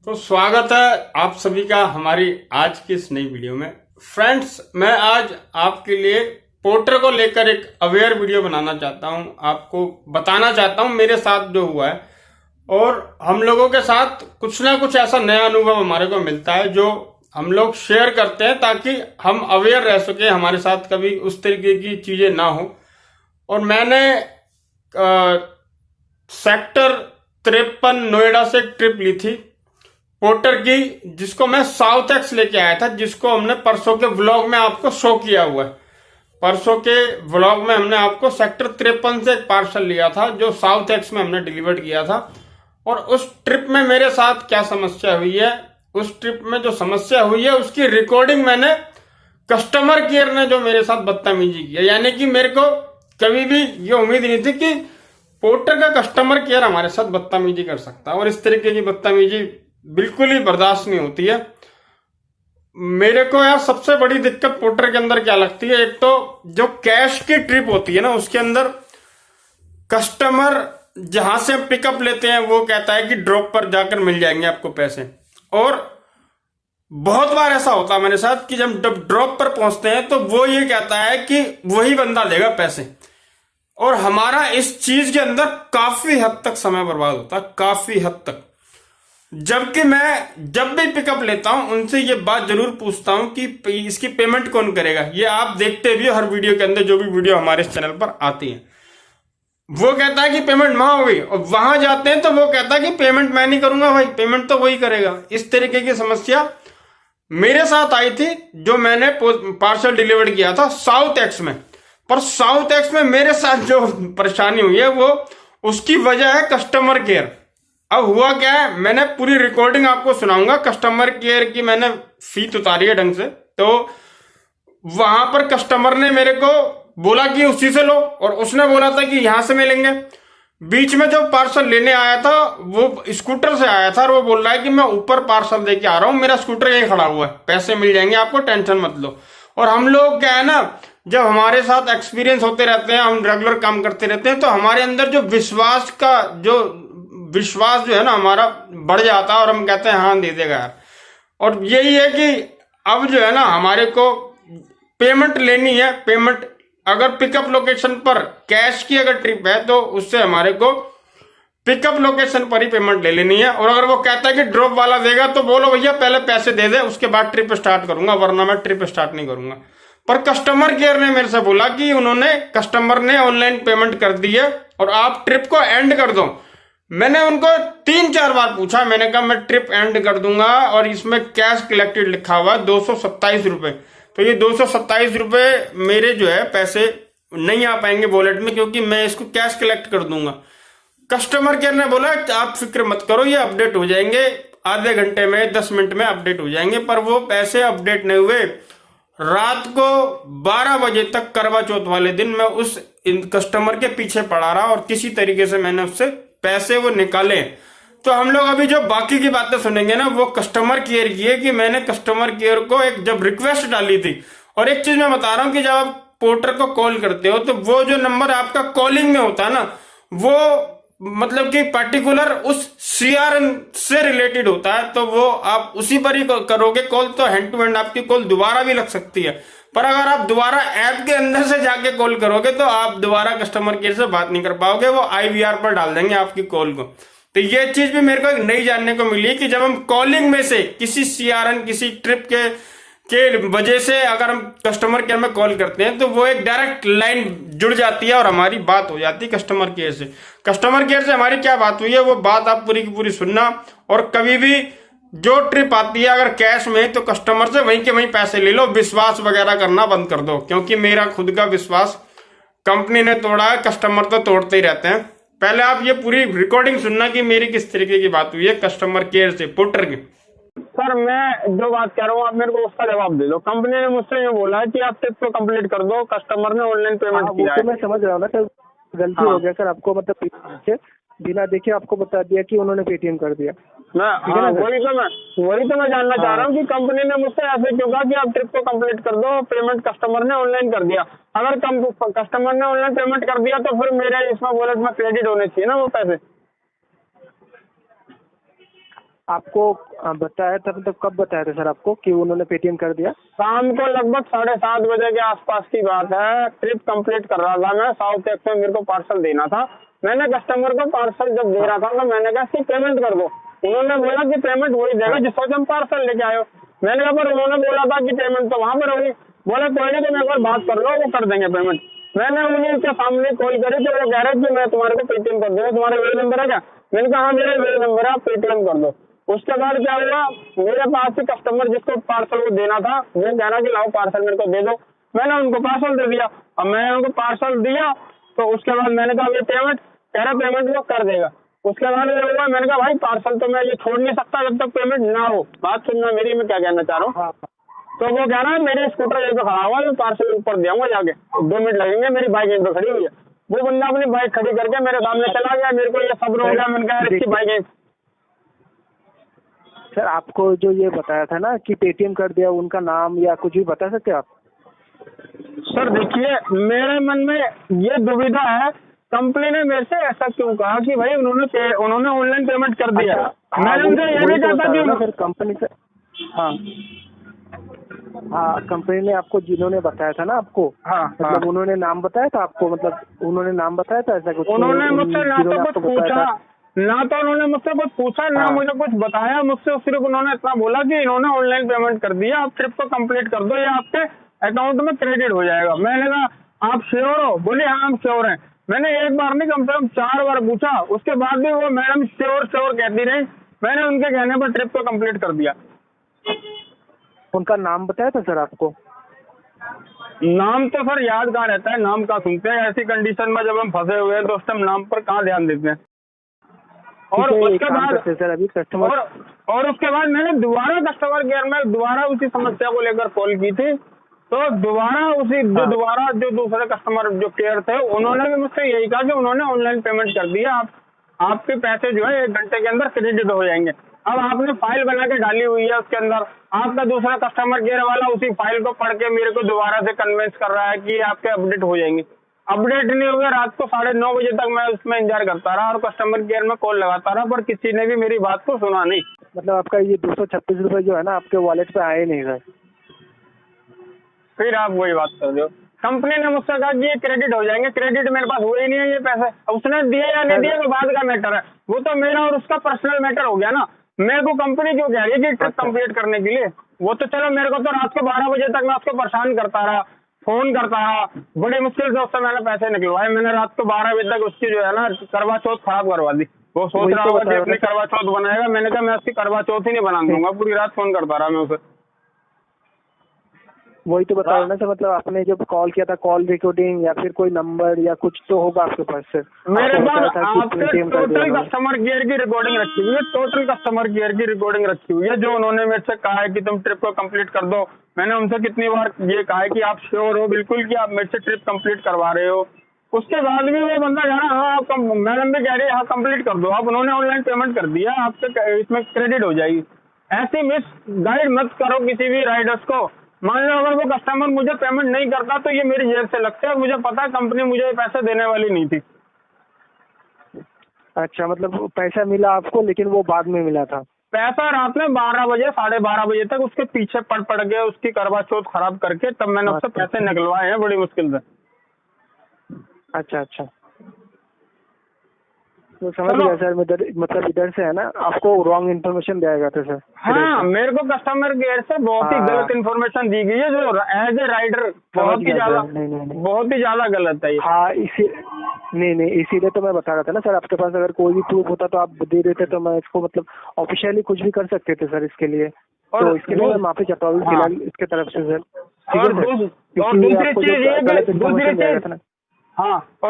तो स्वागत है आप सभी का हमारी आज की इस नई वीडियो में। फ्रेंड्स, मैं आज आपके लिए पोर्टर को लेकर एक अवेयर वीडियो बनाना चाहता हूं। आपको बताना चाहता हूं मेरे साथ जो हुआ है और हम लोगों के साथ कुछ ना कुछ ऐसा नया अनुभव हमारे को मिलता है जो हम लोग शेयर करते हैं ताकि हम अवेयर रह सके, हमारे साथ कभी उस तरीके की चीजें ना हो। और मैंने सेक्टर 53 नोएडा से एक ट्रिप ली थी पोर्टर की, जिसको मैं साउथ एक्स लेके आया था, जिसको हमने परसों के व्लॉग में आपको शो किया हुआ है। परसों के व्लॉग में हमने आपको सेक्टर 53 से एक पार्सल लिया था जो साउथ एक्स में हमने डिलीवर किया था। और उस ट्रिप में मेरे साथ क्या समस्या हुई है, उस ट्रिप में जो समस्या हुई है उसकी रिकॉर्डिंग मैंने कस्टमर केयर ने जो मेरे साथ बदतमीजी की है, यानी कि मेरे को कभी भी ये उम्मीद नहीं थी कि पोर्टर का कस्टमर केयर हमारे साथ बदतमीजी कर सकता है। और इस तरीके की बदतमीजी बिल्कुल ही बर्दाश्त नहीं होती है। मेरे को यार सबसे बड़ी दिक्कत पोर्टर के अंदर क्या लगती है, एक तो जो कैश की ट्रिप होती है ना, उसके अंदर कस्टमर जहां से पिकअप लेते हैं वो कहता है कि ड्रॉप पर जाकर मिल जाएंगे आपको पैसे। और बहुत बार ऐसा होता है मेरे साथ कि जब ड्रॉप पर पहुंचते हैं तो वो ये कहता है कि वही बंदा देगा पैसे, और हमारा इस चीज के अंदर काफी हद तक समय बर्बाद होता है, काफी हद तक। जबकि मैं जब भी पिकअप लेता हूं उनसे ये बात जरूर पूछता हूं कि इसकी पेमेंट कौन करेगा। ये आप देखते भी हो हर वीडियो के अंदर, जो भी वीडियो हमारे इस चैनल पर आती है। वो कहता है कि पेमेंट वहां होगी, और वहां जाते हैं तो वो कहता है कि पेमेंट मैं नहीं करूंगा भाई, पेमेंट तो वही करेगा। इस तरीके की समस्या मेरे साथ आई थी जो मैंने पार्सल डिलीवर किया था साउथ एक्स में। पर साउथ एक्स में मेरे साथ जो परेशानी हुई है वो उसकी वजह है कस्टमर केयर। अब हुआ क्या है, मैंने पूरी रिकॉर्डिंग आपको सुनाऊंगा। कस्टमर केयर की मैंने फीस उतारी है ढंग से, तो वहां पर कस्टमर ने मेरे को बोला कि उसी से लो, और उसने बोला था कि यहां से मिलेंगे। बीच में जो पार्सल लेने आया था वो स्कूटर से आया था और वो बोल रहा है कि मैं ऊपर पार्सल देके आ रहा हूं, मेरा स्कूटर यहीं खड़ा हुआ है, पैसे मिल जाएंगे आपको, टेंशन मत लो। और हम लोग क्या है ना, जब हमारे साथ एक्सपीरियंस होते रहते हैं, हम रेगुलर काम करते रहते हैं, तो हमारे अंदर जो विश्वास जो है ना हमारा बढ़ जाता है और हम कहते हैं हाँ दे देगा यार। और यही है कि अब जो है ना हमारे को पेमेंट लेनी है। पेमेंट अगर पिकअप लोकेशन पर कैश की अगर ट्रिप है तो उससे हमारे को पिकअप लोकेशन पर ही पेमेंट ले लेनी है। और अगर वो कहता है कि ड्रॉप वाला देगा तो बोलो भैया पहले पैसे दे दे, उसके बाद ट्रिप स्टार्ट करूंगा, वरना मैं ट्रिप स्टार्ट नहीं करूंगा। पर कस्टमर केयर ने मेरे से बोला कि कस्टमर ने ऑनलाइन पेमेंट कर दी है और आप ट्रिप को एंड कर दो। मैंने उनको 3-4 बार पूछा, मैंने कहा मैं ट्रिप एंड कर दूंगा और इसमें कैश कलेक्टेड लिखा हुआ है 227 रुपए, तो ये 227 रुपए मेरे जो है पैसे नहीं आ पाएंगे वॉलेट में, क्योंकि मैं इसको कैश कलेक्ट कर दूंगा। कस्टमर केयर ने बोला आप फिक्र मत करो, ये अपडेट हो जाएंगे आधे घंटे में, 10 मिनट में अपडेट हो जाएंगे। पर वो पैसे अपडेट नहीं हुए। रात को 12 बजे तक करवा चौथ वाले दिन मैं उस कस्टमर के पीछे पड़ा रहा और किसी तरीके से मैंने उससे पैसे वो निकाले। तो हम लोग अभी जो बाकी की बातें सुनेंगे ना वो कस्टमर केयर की है कि मैंने कस्टमर केयर को एक जब रिक्वेस्ट डाली थी। और एक चीज मैं बता रहा हूं कि जब आप पोर्टर को कॉल करते हो तो वो जो नंबर आपका कॉलिंग में होता है ना, वो मतलब कि पर्टिकुलर उस सीआरएन से रिलेटेड होता है, तो वो आप उसी पर ही करोगे कॉल, तो हैंड टू हैंड आपकी कॉल दोबारा भी लग सकती है। पर अगर आप दोबारा ऐप के अंदर से जाके कॉल करोगे तो आप दोबारा कस्टमर केयर से बात नहीं कर पाओगे, वो आईवीआर पर डाल देंगे आपकी कॉल को। तो ये चीज भी मेरे को नई जानने को मिली कि जब हम कॉलिंग में से किसी सीआरएन किसी ट्रिप के वजह से अगर हम कस्टमर केयर में कॉल करते हैं तो वो एक डायरेक्ट लाइन जुड़ जाती है और हमारी बात हो जाती है कस्टमर केयर से। कस्टमर केयर से हमारी क्या बात हुई है वो बात आप पूरी की पूरी सुनना। और कभी भी जो ट्रिप आती है अगर कैश में तो कस्टमर से वहीं के वहीं पैसे ले लो, विश्वास वगैरह करना बंद कर दो, क्योंकि मेरा खुद का विश्वास कंपनी ने तोड़ा है, कस्टमर तो तोड़ते ही रहते हैं। पहले आप ये पूरी रिकॉर्डिंग सुनना कि मेरी किस तरीके की बात हुई है कस्टमर केयर से पोर्टर की। सर मैं जो बात कह रहा हूँ आप मेरे को उसका जवाब दे दो। कंपनी ने मुझसे ये बोला है कि आप ट्रिप को कंप्लीट कर दो, कस्टमर ने ऑनलाइन पेमेंट किया है। मैं समझ रहा हूँ ना सर, गलती हो गया सर, आपको मतलब बिना देखे आपको बता दिया कि उन्होंने पेटीएम कर दिया। वही तो मैं जानना चाह रहा हूँ कि कंपनी ने मुझसे ऐसे क्यों कहा कि आप ट्रिप को कंप्लीट कर दो, पेमेंट कस्टमर ने ऑनलाइन कर दिया। अगर कस्टमर ने ऑनलाइन पेमेंट कर दिया तो फिर मेरे इसमें वॉलेट में क्रेडिट होने चाहिए ना वो पैसे। आपको बताया था, मतलब कब बताया था सर आपको कि उन्होंने पेटीएम कर दिया? शाम को लगभग 7:30 बजे के आसपास की बात है। ट्रिप कंप्लीट कर रहा था मैं साउथ एक्स में, मेरे को पार्सल देना था। मैंने कस्टमर को पार्सल जब दे रहा था तो मैंने कहा इसकी पेमेंट कर दो। उन्होंने बोला कि पेमेंट वही देगा जिसको तुम पार्सल लेके आए हो। मैंने कहा पर उन्होंने बोला था कि पेमेंट तो वहां पर होगी। बोला कोई नहीं, तुम एक बार बात कर लो, वो कर देंगे पेमेंट। मैंने उन्हीं के सामने कॉल करी तो वो कह रहे कि मैं तुम्हारे को पेटीएम कर दूंगा, तुम्हारा वेल नंबर है क्या? मैंने कहा हाँ मेरा वेल नंबर है, आप पेटीएम कर दो। उसके बाद क्या हुआ, मेरे पास से कस्टमर जिसको पार्सल को देना था वो कह रहा कि लाओ पार्सल मेरे को दे दो। मैंने उनको पार्सल दे दिया। अब मैंने उनको पार्सल दिया तो उसके बाद मैंने कहा ये पेमेंट, कह रहा पेमेंट वो कर देगा। उसके बाद ये हुआ, मैंने कहा भाई पार्सल तो मैं ये छोड़ नहीं सकता जब तक पेमेंट ना हो। बात सुनना मेरी, मैं क्या कहना चाह रहा हूँ। हाँ। तो वो कह रहा है मेरे स्कूटर यहीं पे खड़ा हुआ है, मैं पार्सल ऊपर दे आऊंगा जाके, 2 मिनट लगेंगे, मेरी बाइक यहीं पे खड़ी हुई है। वो बंदा अपनी बाइक खड़ी करके मेरे सामने चला गया। मेरे को ये सब्र हो गया, मैंने कहा यार इसकी बाइक है। सर आपको जो ये बताया था ना कि पेटीएम कर दिया, उनका नाम या कुछ भी बता सकते हैं आप? सर देखिए, मेरे मन में ये दुविधा है, कंपनी ने मेरे से ऐसा क्यों कहा कि भाई उन्होंने ऑनलाइन पेमेंट कर दिया। मैंने उनसे ये भी कहा था कि फिर कंपनी से, हाँ हाँ, कंपनी ने आपको जिन्होंने बताया था ना आपको, हाँ, मतलब उन्होंने नाम बताया था आपको, मतलब उन्होंने नाम बताया था ऐसा कुछ? उन्होंने मुझसे ना तो कुछ पूछा, ना तो उन्होंने मुझसे कुछ पूछा, ना मुझे कुछ बताया। मुझसे सिर्फ उन्होंने इतना बोला कि इन्होंने ऑनलाइन पेमेंट कर दिया, आप ट्रिप को कंप्लीट कर दो, ये आपके अकाउंट में क्रेडिट हो जाएगा। मैंने कहा आप श्योर हो? बोले हाँ हम श्योर हैं। मैंने एक बार नहीं कम से कम 4 बार पूछा, उसके बाद भी वो मैडम श्योर श्योर कहती रही। मैंने उनके कहने पर ट्रिप को कंप्लीट कर दिया। उनका नाम बताया था सर आपको? नाम तो सर याद कहाँ रहता है, नाम कहाँ सुनते हैं ऐसी कंडीशन में जब हम फंसे हुए हैं तो उस टाइम नाम पर कहाँ ध्यान देते हैं। और उसके बाद सर अभी कस्टमर और उसके बाद मैंने दोबारा कस्टमर केयर में दोबारा उसी समस्या को लेकर कॉल की थी। तो दोबारा उसी जो दूसरे कस्टमर जो केयर थे उन्होंने भी मुझसे यही कहा कि उन्होंने ऑनलाइन पेमेंट कर दिया, आपके पैसे जो है 1 घंटे के अंदर क्रेडिट हो जाएंगे। अब आपने फाइल बना के डाली हुई है, उसके अंदर आपका दूसरा कस्टमर केयर वाला उसी फाइल को पढ़ के मेरे को दोबारा से कन्विंस कर रहा है कि आपके अपडेट हो जाएंगे। अपडेट नहीं हो गया। रात को 9:30 बजे तक मैं उसमें इंतजार करता रहा और कस्टमर केयर में कॉल लगाता रहा, पर किसी ने भी मेरी बात को सुना नहीं। मतलब आपका ये 236 रुपए जो है ना आपके वॉलेट पे आए नहीं सर? फिर आप वही बात कर रहे हो। कंपनी ने मुझसे कहा कि ये क्रेडिट हो जाएंगे, क्रेडिट मेरे पास हुए ही नहीं है ये पैसे। उसने दिए या नहीं दिए तो बाद का मैटर है, वो तो मेरा और उसका पर्सनल मैटर हो गया ना। मेरे को कंपनी क्यों कह रही है कि ट्रिप कंप्लीट करने के लिए? वो तो चलो मेरे को तो रात को 12 बजे तक मैं उसको परेशान करता रहा, फोन करता रहा, बड़ी मुश्किल से उससे मैंने पैसे निकलवाए। मैंने रात को 12 बजे तक उसकी जो है ना करवा चौथ खराब करवा दी। वो सोच रहा होगा कि अपनी करवा चौथ बनाएगा, मैंने कहा मैं उसकी करवा चौथ ही नहीं बना दूंगा। पूरी रात फोन करता रहा मैं उसे। वही तो बता रहा ना सर, मतलब आपने जब कॉल किया था कॉल रिकॉर्डिंग या फिर कोई नंबर या कुछ तो होगा आपके पास सर? मेरे पास आपके टोटल कस्टमर केयर की रिकॉर्डिंग रखी हुई है, टोटल कस्टमर केयर की रिकॉर्डिंग रखी हुई है, जो उन्होंने मेरे से कहा है कि तुम ट्रिप को कंप्लीट कर दो। मैंने उनसे कितनी बार ये कहा है कि आप श्योर हो बिल्कुल कि आप मेरे से ट्रिप कंप्लीट करवा रहे हो? उसके बाद भी वो बंदा कह रहा हाँ आप, मैडम भी कह रही है हाँ कंप्लीट कर दो आप, उन्होंने ऑनलाइन पेमेंट कर दिया, आपके इसमें क्रेडिट हो जाएगी। ऐसी मिस गाइड मत करो किसी भी राइडर्स को। मान लो अगर वो कस्टमर मुझे पेमेंट नहीं करता तो ये मेरी जेब से लगता है, मुझे पता है कंपनी मुझे पैसे देने वाली नहीं थी। अच्छा, मतलब पैसा मिला आपको लेकिन वो बाद में मिला था? पैसा रात में 12 बजे 12:30 बजे तक उसके पीछे पड़ के उसकी करवा चौथ खराब करके तब मैंने उससे पैसे निकलवाए हैं बड़ी मुश्किल से। अच्छा अच्छा, तो समझ गया सर। मतलब इधर से है ना आपको रॉन्ग इन्फॉर्मेशन दिया गया था सर? हाँ, मेरे को कस्टमर केयर से बहुत ही गलत इन्फॉर्मेशन दी गई है, जो एज ए राइडर बहुत ही ज्यादा गलत है ये। हाँ नहीं, इसीलिए तो मैं बता रहा था ना सर, आपके पास अगर कोई भी प्रूफ होता तो आप दे देते तो मैं इसको मतलब ऑफिशियली कुछ भी कर सकते थे सर इसके लिए। तो इसके लिए मैं माफी चाहता हूँ फिलहाल इसके तरफ से सर। और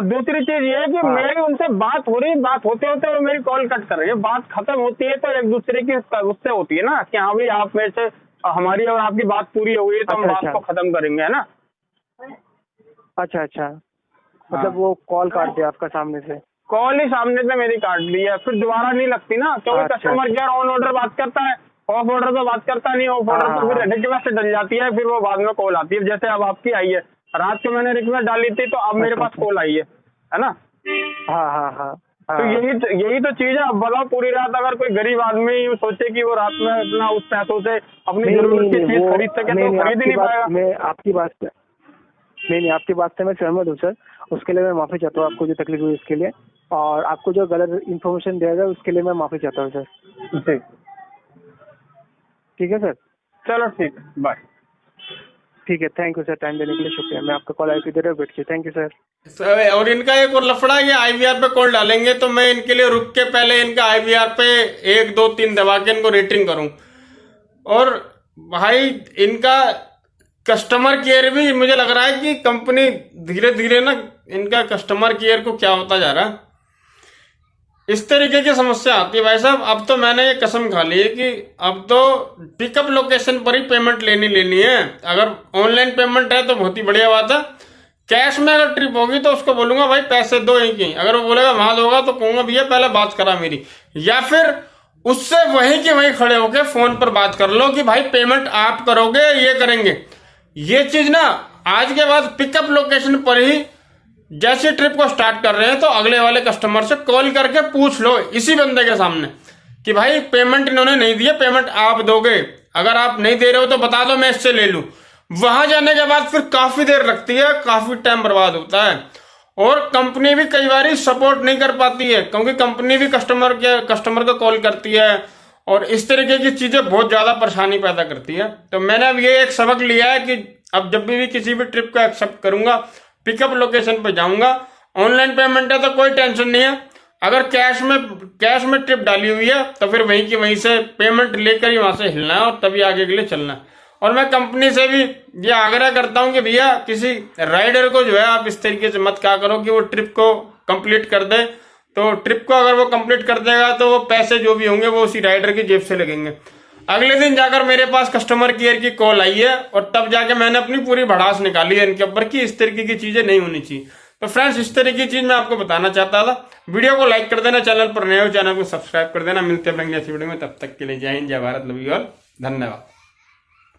दूसरी चीज ये है कि मेरी उनसे बात हो रही, बात होते होते वो मेरी कॉल कट कर रही है। बात खत्म होती है तो एक दूसरे की उससे होती है ना कि हाँ भाई आप मेरे से, हमारी और आपकी बात पूरी हो गई तो हम बात को खत्म करेंगे, है ना। अच्छा, मतलब वो कॉल काट दिया आपका सामने से? कॉल ही सामने से मेरी काट दी है, फिर दोबारा नहीं लगती ना, क्योंकि कस्टमर केयर ऑन ऑर्डर बात करता है, ऑफ ऑर्डर तो बात करता नहीं। ऑफ ऑर्डर तो फिर रिक्वेस्ट डल जाती है, फिर वो बाद में कॉल आती है। जैसे अब आपकी आई है, रात को मैंने रिक्वेस्ट डाली थी तो अब मेरे पास कॉल आई है ना। हाँ, तो यही तो चीज है। अब बताओ, पूरी रात अगर कोई गरीब आदमी यूँ सोचे कि वो रात में अपना उस पैसों से अपनी जरूरत की चीज खरीद सके, तो खरीद ही नहीं पाएगा। मैं आपकी बात से मैं सहमत हूँ सर। उसके लिए मैं माफी चाहता हूँ, आपको जो तकलीफ हुई उसके लिए, और आपको जो गलत इन्फॉर्मेशन दिया गया उसके लिए मैं माफी चाहता हूँ सर। जी ठीक है सर। चलो ठीक, बाय। ठीक है, थैंक यू सर, टाइम देने के लिए शुक्रिया। मैं आपका कॉल आईपी दे रहा हूँ, बैठ के। Thank you sir. और इनका एक और लफड़ा है, आईवीआर पे कॉल डालेंगे तो मैं इनके लिए रुक के पहले इनका आईवीआर पे 1 2 3 दबा के इनको रेटिंग करूं। और भाई इनका कस्टमर केयर भी मुझे लग रहा है कि कंपनी धीरे धीरे ना इनका कस्टमर केयर को क्या होता जा रहा है, इस तरीके की समस्या आती है भाई साहब। अब तो मैंने ये कसम खा ली है कि अब तो पिकअप लोकेशन पर ही पेमेंट लेनी है। अगर ऑनलाइन पेमेंट है तो बहुत ही बढ़िया बात है। कैश में अगर ट्रिप होगी तो उसको बोलूंगा भाई पैसे दो ही की, अगर वो बोलेगा वहां दोगा तो कहूंगा भैया पहले बात करा मेरी, या फिर उससे वहीं के वहीं खड़े होके फोन पर बात कर लो कि भाई पेमेंट आप करोगे ये करेंगे। ये चीज ना आज के बाद पिकअप लोकेशन पर ही जैसे ट्रिप को स्टार्ट कर रहे हैं तो अगले वाले कस्टमर से कॉल करके पूछ लो इसी बंदे के सामने कि भाई पेमेंट इन्होंने नहीं दी है, पेमेंट आप दोगे, अगर आप नहीं दे रहे हो तो बता दो मैं इससे ले लूं। वहां जाने के बाद फिर काफी देर लगती है, काफी टाइम बर्बाद होता है, और कंपनी भी कई बार सपोर्ट नहीं कर पाती है क्योंकि कंपनी भी कस्टमर को कॉल करती है और इस तरीके की चीजें बहुत ज्यादा परेशानी पैदा करती है। तो मैंने अब ये एक सबक लिया है कि अब जब भी किसी भी ट्रिप को एक्सेप्ट करूंगा पिकअप लोकेशन पे जाऊंगा। ऑनलाइन पेमेंट है तो कोई टेंशन नहीं है, अगर कैश में ट्रिप डाली हुई है तो फिर वहीं की वहीं से पेमेंट लेकर ही वहां से हिलना है और तभी आगे के लिए चलना है। और मैं कंपनी से भी ये आग्रह करता हूं कि भैया किसी राइडर को जो है आप इस तरीके से मत क्या करो कि वो ट्रिप को कंप्लीट कर दे, तो ट्रिप को अगर वो कंप्लीट कर देगा तो वो पैसे जो भी होंगे वो उसी राइडर की जेब से लगेंगे। अगले दिन जाकर मेरे पास कस्टमर केयर की कॉल आई है और तब जाके मैंने अपनी पूरी भड़ास निकाली है इनके ऊपर कि इस तरीके की चीजें नहीं होनी चाहिए। तो फ्रेंड्स इस तरीके की चीज मैं आपको बताना चाहता था। वीडियो को लाइक कर देना, चैनल पर नए हो चैनल को सब्सक्राइब कर देना। मिलते हैं अपनी नेक्स्ट वीडियो में, तब तक के लिए जय हिंद, जय भारत, लव यू ऑल, धन्यवाद।